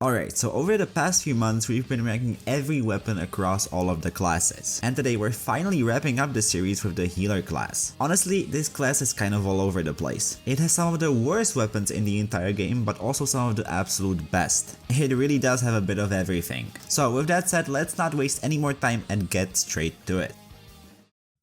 Alright, so over the past few months we've been ranking every weapon across all of the classes, and today we're finally wrapping up the series with the healer class. Honestly, this class is kind of all over the place. It has some of the worst weapons in the entire game, but also some of the absolute best. It really does have a bit of everything. So with that said, let's not waste any more time and get straight to it.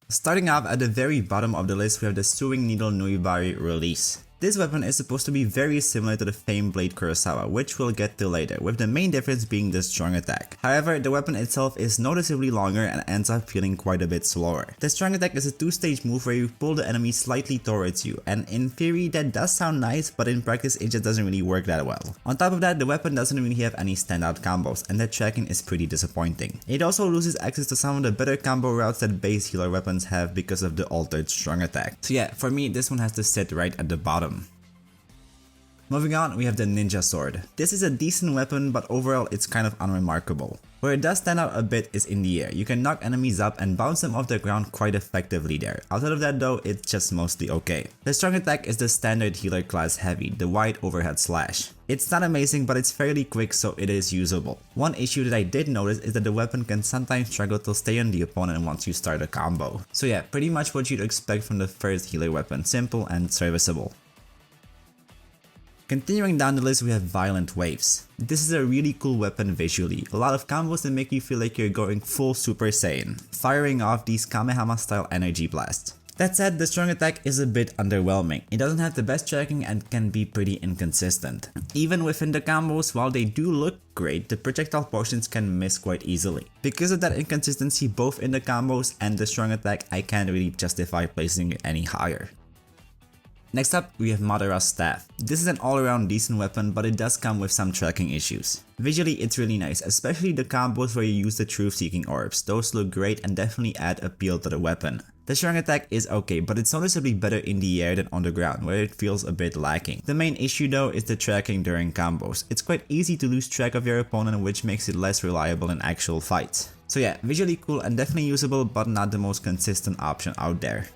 Starting off at the very bottom of the list, we have the Sewing Needle Nuibari release. This weapon is supposed to be very similar to the famed blade Kurosawa, which we'll get to later, with the main difference being the strong attack. However, the weapon itself is noticeably longer and ends up feeling quite a bit slower. The strong attack is a two-stage move where you pull the enemy slightly towards you, and in theory that does sound nice, but in practice it just doesn't really work that well. On top of that, the weapon doesn't really have any standout combos, and the tracking is pretty disappointing. It also loses access to some of the better combo routes that base healer weapons have because of the altered strong attack. So yeah, for me this one has to sit right at the bottom. Moving on, we have the Ninja Sword. This is a decent weapon, but overall it's kind of unremarkable. Where it does stand out a bit is in the air. You can knock enemies up and bounce them off the ground quite effectively there. Outside of that though, it's just mostly okay. The strong attack is the standard healer class heavy, the wide overhead slash. It's not amazing, but it's fairly quick, so it is usable. One issue that I did notice is that the weapon can sometimes struggle to stay on the opponent once you start a combo. So yeah, pretty much what you'd expect from the first healer weapon, simple and serviceable. Continuing down the list, we have Violent Waves. This is a really cool weapon visually, a lot of combos that make you feel like you're going full Super Saiyan, firing off these Kamehama style energy blasts. That said, the strong attack is a bit underwhelming. It doesn't have the best tracking and can be pretty inconsistent. Even within the combos, while they do look great, the projectile portions can miss quite easily. Because of that inconsistency both in the combos and the strong attack, I can't really justify placing it any higher. Next up, we have Moa Staff. This is an all-around decent weapon, but it does come with some tracking issues. Visually, it's really nice, especially the combos where you use the truth-seeking orbs. Those look great and definitely add appeal to the weapon. The strong attack is okay, but it's noticeably better in the air than on the ground, where it feels a bit lacking. The main issue though is the tracking during combos. It's quite easy to lose track of your opponent, which makes it less reliable in actual fights. So yeah, visually cool and definitely usable, but not the most consistent option out there.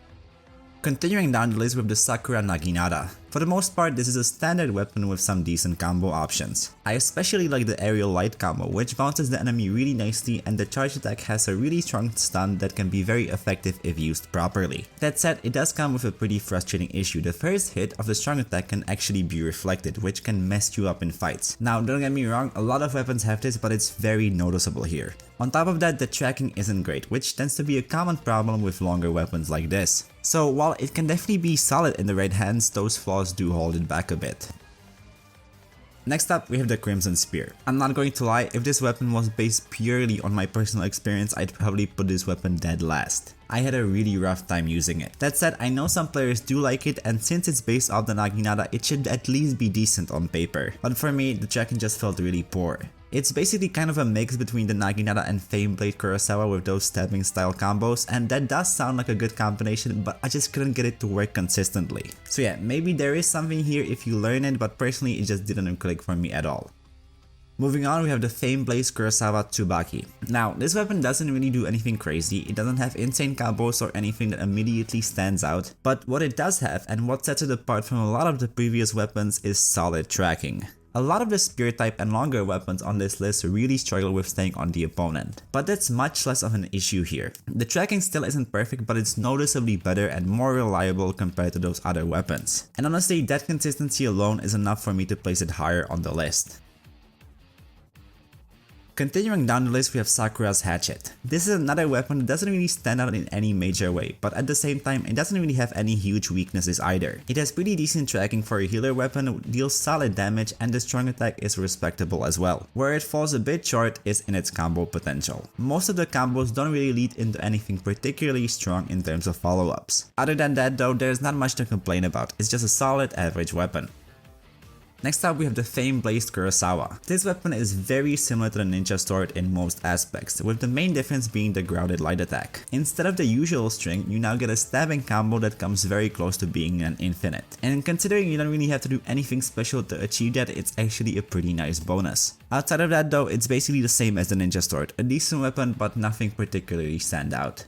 Continuing down the list with the Sakura Naginada. For the most part, this is a standard weapon with some decent combo options. I especially like the aerial light combo, which bounces the enemy really nicely, and the charge attack has a really strong stun that can be very effective if used properly. That said, it does come with a pretty frustrating issue. The first hit of the strong attack can actually be reflected, which can mess you up in fights. Now, don't get me wrong, a lot of weapons have this, but it's very noticeable here. On top of that, the tracking isn't great, which tends to be a common problem with longer weapons like this. So while it can definitely be solid in the right hands, those flaws do hold it back a bit. Next up, we have the Crimson Spear. I'm not going to lie, if this weapon was based purely on my personal experience, I'd probably put this weapon dead last. I had a really rough time using it. That said, I know some players do like it, and since it's based off the Naginada, it should at least be decent on paper. But for me, the tracking just felt really poor. It's basically kind of a mix between the Naginada and famed blade Kurosawa with those stabbing style combos, and that does sound like a good combination, but I just couldn't get it to work consistently. So yeah, maybe there is something here if you learn it, but personally it just didn't click for me at all. Moving on, we have the famed blade Kurosawa Tsubaki. Now, this weapon doesn't really do anything crazy, it doesn't have insane combos or anything that immediately stands out, but what it does have, and what sets it apart from a lot of the previous weapons, is solid tracking. A lot of the spear type and longer weapons on this list really struggle with staying on the opponent, but that's much less of an issue here. The tracking still isn't perfect, but it's noticeably better and more reliable compared to those other weapons. And honestly, that consistency alone is enough for me to place it higher on the list. Continuing down the list, we have Sakura's Hatchet. This is another weapon that doesn't really stand out in any major way, but at the same time, it doesn't really have any huge weaknesses either. It has pretty decent tracking for a healer weapon, deals solid damage, and the strong attack is respectable as well. Where it falls a bit short is in its combo potential. Most of the combos don't really lead into anything particularly strong in terms of follow-ups. Other than that though, there's not much to complain about, it's just a solid average weapon. Next up, we have the famed blade Kurosawa. This weapon is very similar to the Ninja Sword in most aspects, with the main difference being the grounded light attack. Instead of the usual string, you now get a stabbing combo that comes very close to being an infinite. And considering you don't really have to do anything special to achieve that, it's actually a pretty nice bonus. Outside of that though, it's basically the same as the Ninja Sword, a decent weapon but nothing particularly stand out.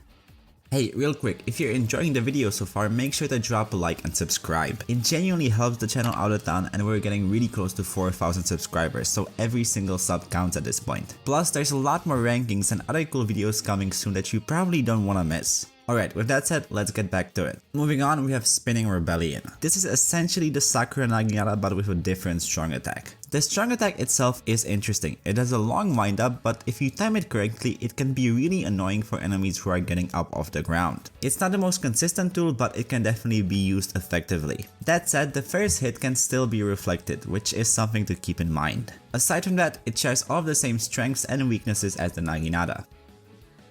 Hey, real quick, if you're enjoying the video so far, make sure to drop a like and subscribe. It genuinely helps the channel out a ton, and we're getting really close to 4,000 subscribers, so every single sub counts at this point. Plus, there's a lot more rankings and other cool videos coming soon that you probably don't want to miss. Alright, with that said, let's get back to it. Moving on, we have Spinning Rebellion. This is essentially the Sakura Naginada but with a different strong attack. The strong attack itself is interesting. It has a long wind up, but if you time it correctly, it can be really annoying for enemies who are getting up off the ground. It's not the most consistent tool, but it can definitely be used effectively. That said, the first hit can still be reflected, which is something to keep in mind. Aside from that, it shares all of the same strengths and weaknesses as the Naginada.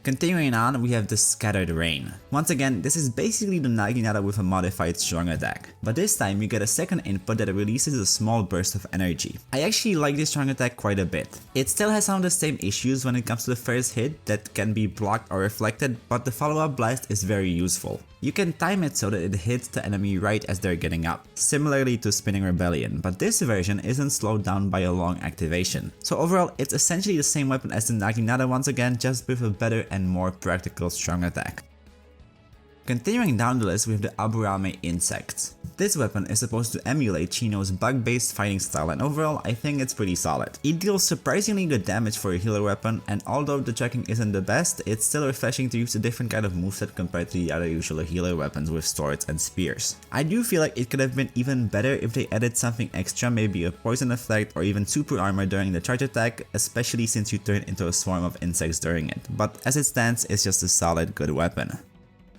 Continuing on, we have the Scattered Rain. Once again, this is basically the Naginada with a modified strong attack, but this time you get a second input that releases a small burst of energy. I actually like this strong attack quite a bit. It still has some of the same issues when it comes to the first hit that can be blocked or reflected, but the follow-up blast is very useful. You can time it so that it hits the enemy right as they're getting up, similarly to Spinning Rebellion, but this version isn't slowed down by a long activation. So overall, it's essentially the same weapon as the Naginada once again, just with a better and more practical strong attack. Continuing down the list, we have the Aburame Insect. This weapon is supposed to emulate Chino's bug-based fighting style, and overall I think it's pretty solid. It deals surprisingly good damage for a healer weapon, and although the tracking isn't the best, it's still refreshing to use a different kind of moveset compared to the other usual healer weapons with swords and spears. I do feel like it could have been even better if they added something extra, maybe a poison effect or even super armor during the charge attack, especially since you turn into a swarm of insects during it, but as it stands, it's just a solid good weapon.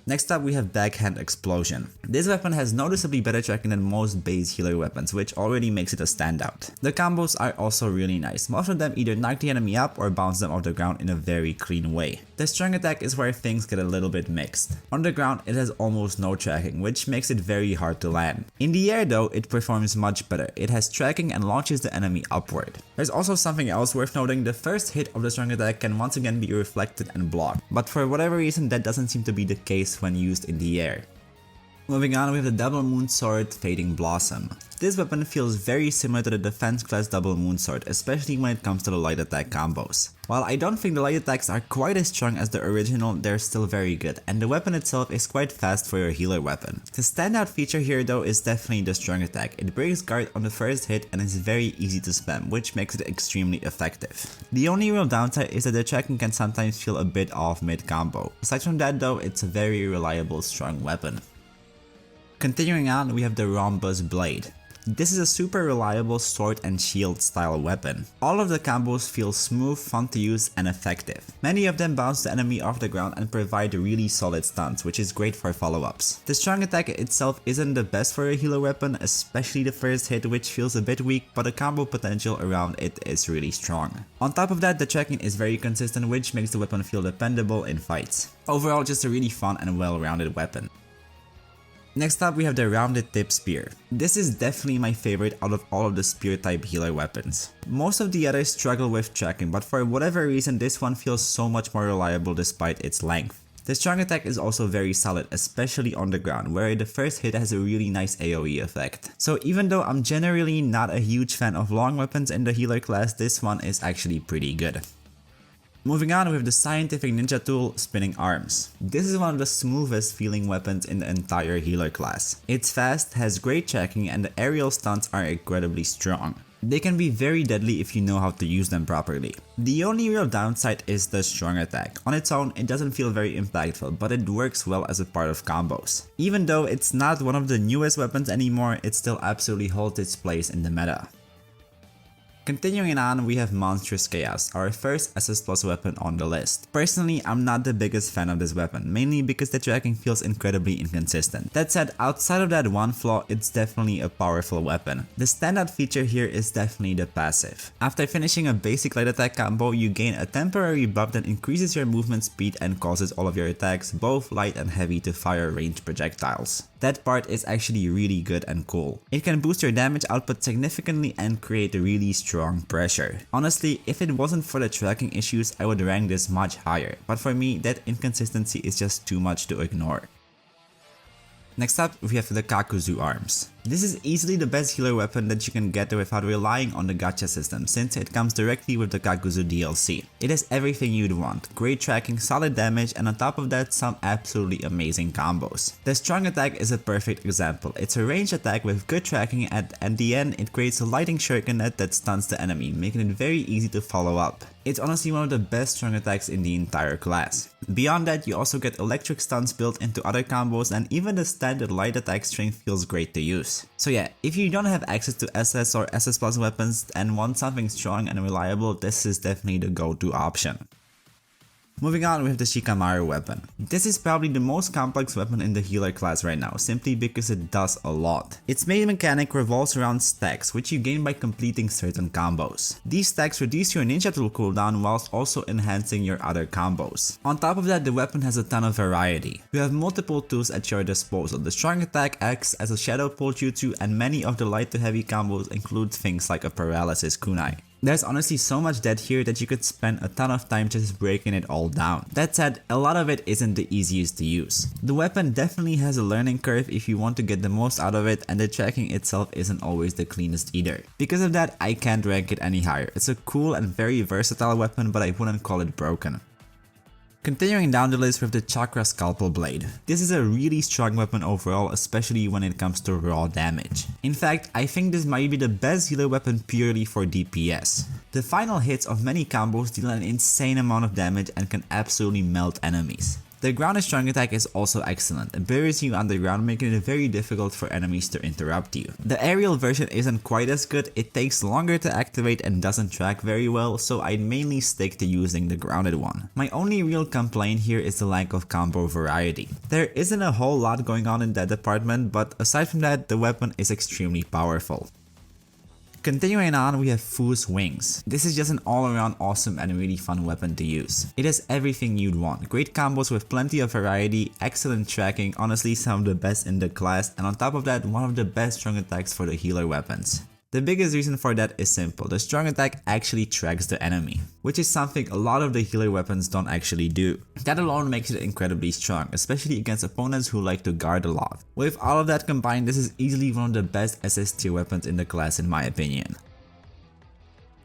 Next up, we have Backhand Explosion. This weapon has noticeably better tracking than most base healer weapons, which already makes it a standout. The combos are also really nice. Most of them either knock the enemy up or bounce them off the ground in a very clean way. The strong attack is where things get a little bit mixed. On the ground, it has almost no tracking, which makes it very hard to land. In the air though, it performs much better. It has tracking and launches the enemy upward. There's also something else worth noting. The first hit of the strong attack can once again be reflected and blocked, but for whatever reason that doesn't seem to be the case when used in the air. Moving on, we have the Double Moon Sword Fading Blossom. This weapon feels very similar to the defense class Double Moon Sword, especially when it comes to the light attack combos. While I don't think the light attacks are quite as strong as the original, they're still very good, and the weapon itself is quite fast for your healer weapon. The standout feature here though is definitely the strong attack. It breaks guard on the first hit and is very easy to spam, which makes it extremely effective. The only real downside is that the tracking can sometimes feel a bit off mid-combo. Aside from that though, it's a very reliable strong weapon. Continuing on, we have the Rhombus Blade. This is a super reliable sword and shield style weapon. All of the combos feel smooth, fun to use, and effective. Many of them bounce the enemy off the ground and provide really solid stunts, which is great for follow-ups. The strong attack itself isn't the best for a healer weapon, especially the first hit, which feels a bit weak, but the combo potential around it is really strong. On top of that, the tracking is very consistent, which makes the weapon feel dependable in fights. Overall, just a really fun and well-rounded weapon. Next up, we have the Rounded Tip Spear. This is definitely my favorite out of all of the spear type healer weapons. Most of the others struggle with tracking, but for whatever reason this one feels so much more reliable despite its length. The strong attack is also very solid, especially on the ground, where the first hit has a really nice AoE effect. So even though I'm generally not a huge fan of long weapons in the healer class, this one is actually pretty good. Moving on, we have the scientific ninja tool, Spinning Arms. This is one of the smoothest feeling weapons in the entire healer class. It's fast, has great tracking, and the aerial stunts are incredibly strong. They can be very deadly if you know how to use them properly. The only real downside is the strong attack. On its own, it doesn't feel very impactful, but it works well as a part of combos. Even though it's not one of the newest weapons anymore, it still absolutely holds its place in the meta. Continuing on, we have Monstrous Chaos, our first SS Plus weapon on the list. Personally, I'm not the biggest fan of this weapon, mainly because the tracking feels incredibly inconsistent. That said, outside of that one flaw, it's definitely a powerful weapon. The standout feature here is definitely the passive. After finishing a basic light attack combo, you gain a temporary buff that increases your movement speed and causes all of your attacks, both light and heavy, to fire ranged projectiles. That part is actually really good and cool. It can boost your damage output significantly and create a really strong pressure. Honestly, if it wasn't for the tracking issues, I would rank this much higher, but for me, that inconsistency is just too much to ignore. Next up, we have the Kakuzu Arms. This is easily the best healer weapon that you can get without relying on the gacha system, since it comes directly with the Kakuzu DLC. It has everything you'd want, great tracking, solid damage, and on top of that, some absolutely amazing combos. The strong attack is a perfect example. It's a ranged attack with good tracking, and at the end, it creates a lightning shuriken net that stuns the enemy, making it very easy to follow up. It's honestly one of the best strong attacks in the entire class. Beyond that, you also get electric stuns built into other combos, and even the standard light attack string feels great to use. So yeah, if you don't have access to SS or SS Plus weapons and want something strong and reliable, this is definitely the go-to option. Moving on with the Shikamaru weapon. This is probably the most complex weapon in the healer class right now, simply because it does a lot. Its main mechanic revolves around stacks, which you gain by completing certain combos. These stacks reduce your ninja tool cooldown whilst also enhancing your other combos. On top of that, the weapon has a ton of variety. You have multiple tools at your disposal. The strong attack acts as a shadow pull jutsu, and many of the light to heavy combos include things like a paralysis kunai. There's honestly so much dead here that you could spend a ton of time just breaking it all down. That said, a lot of it isn't the easiest to use. The weapon definitely has a learning curve if you want to get the most out of it, and the tracking itself isn't always the cleanest either. Because of that, I can't rank it any higher. It's a cool and very versatile weapon, but I wouldn't call it broken. Continuing down the list with the Chakra Scalpel Blade. This is a really strong weapon overall, especially when it comes to raw damage. In fact, I think this might be the best healer weapon purely for DPS. The final hits of many combos deal an insane amount of damage and can absolutely melt enemies. The grounded strong attack is also excellent. It buries you underground, making it very difficult for enemies to interrupt you. The aerial version isn't quite as good, it takes longer to activate and doesn't track very well, so I'd mainly stick to using the grounded one. My only real complaint here is the lack of combo variety. There isn't a whole lot going on in that department, but aside from that, the weapon is extremely powerful. Continuing on, we have Fu's Wings. This is just an all-around awesome and really fun weapon to use. It has everything you'd want. Great combos with plenty of variety, excellent tracking, honestly some of the best in the class, and on top of that, one of the best strong attacks for the healer weapons. The biggest reason for that is simple. The strong attack actually tracks the enemy, which is something a lot of the healer weapons don't actually do. That alone makes it incredibly strong, especially against opponents who like to guard a lot. With all of that combined, this is easily one of the best SS tier weapons in the class in my opinion.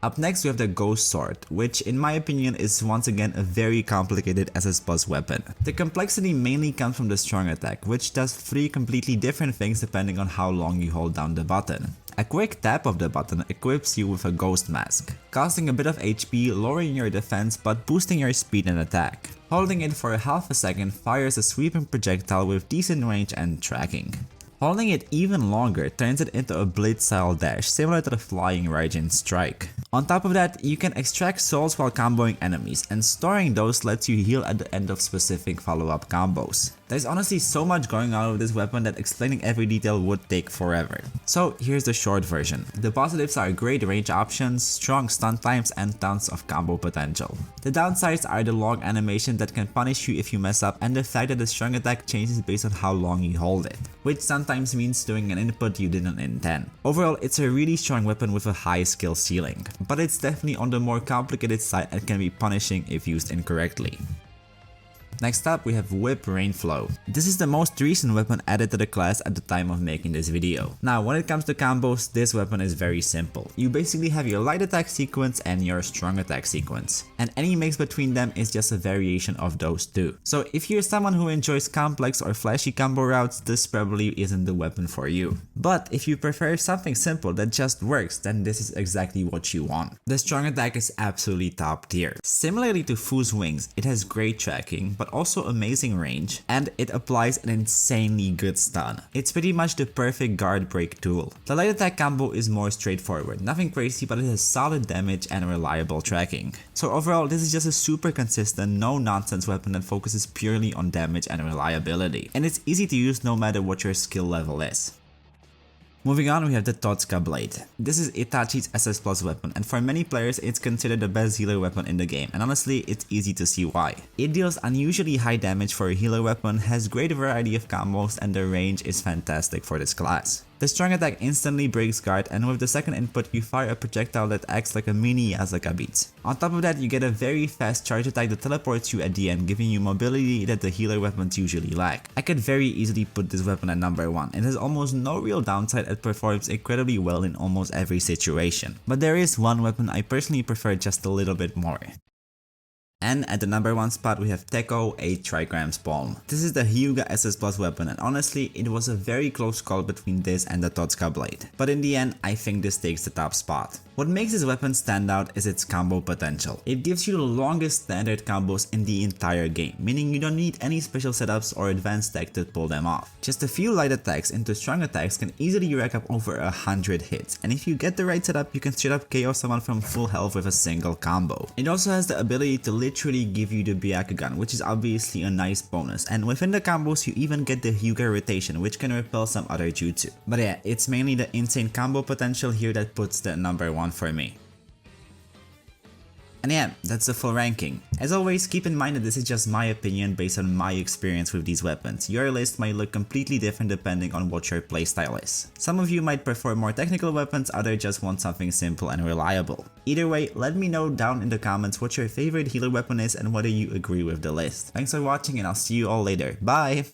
Up next we have the Ghost Sword, which in my opinion is once again a very complicated SS Plus weapon. The complexity mainly comes from the strong attack, which does 3 completely different things depending on how long you hold down the button. A quick tap of the button equips you with a Ghost Mask, costing a bit of HP, lowering your defense but boosting your speed and attack. Holding it for half a second fires a sweeping projectile with decent range and tracking. Holding it even longer turns it into a blade style dash similar to the flying Raijin strike. On top of that, you can extract souls while comboing enemies, and storing those lets you heal at the end of specific follow-up combos. There's honestly so much going on with this weapon that explaining every detail would take forever. So here's the short version. The positives are great range options, strong stun times, and tons of combo potential. The downsides are the long animation that can punish you if you mess up, and the fact that the strong attack changes based on how long you hold it, which sometimes means doing an input you didn't intend. Overall, it's a really strong weapon with a high skill ceiling, but it's definitely on the more complicated side and can be punishing if used incorrectly. Next up, we have Whip Rainflow. This is the most recent weapon added to the class at the time of making this video. Now, when it comes to combos, this weapon is very simple. You basically have your light attack sequence and your strong attack sequence, and any mix between them is just a variation of those two. So if you're someone who enjoys complex or flashy combo routes, this probably isn't the weapon for you. But if you prefer something simple that just works, then this is exactly what you want. The strong attack is absolutely top tier. Similarly to Fu's Wings, it has great tracking, but also amazing range, and it applies an insanely good stun. It's pretty much the perfect guard break tool. The light attack combo is more straightforward, nothing crazy, but it has solid damage and reliable tracking. So overall, this is just a super consistent, no nonsense weapon that focuses purely on damage and reliability, and it's easy to use no matter what your skill level is. Moving on, we have the Totsuka Blade. This is Itachi's SS Plus weapon, and for many players it's considered the best healer weapon in the game, and honestly it's easy to see why. It deals unusually high damage for a healer weapon, has great variety of combos, and the range is fantastic for this class. The strong attack instantly breaks guard, and with the second input you fire a projectile that acts like a mini Asuka beat. On top of that, you get a very fast charge attack that teleports you at the end, giving you mobility that the healer weapons usually lack. I could very easily put this weapon at number 1. It has almost no real downside and performs incredibly well in almost every situation. But there is one weapon I personally prefer just a little bit more. And at the number 1 spot we have Tekkou, a Trigrams Palm. This is the Hyuga SS Plus weapon, and honestly it was a very close call between this and the Totsuka Blade. But in the end I think this takes the top spot. What makes this weapon stand out is its combo potential. It gives you the longest standard combos in the entire game, meaning you don't need any special setups or advanced tech to pull them off. Just a few light attacks into strong attacks can easily rack up over 100 hits, and if you get the right setup you can straight up KO someone from full health with a single combo. It also has the ability to literally give you the Byakugan, which is obviously a nice bonus, and within the combos you even get the Hyuga rotation, which can repel some other jutsu. But yeah, it's mainly the insane combo potential here that puts the number 1 for me. And yeah, that's the full ranking. As always, keep in mind that this is just my opinion based on my experience with these weapons. Your list might look completely different depending on what your playstyle is. Some of you might prefer more technical weapons, others just want something simple and reliable. Either way, let me know down in the comments what your favorite healer weapon is and whether you agree with the list. Thanks for watching and I'll see you all later. Bye!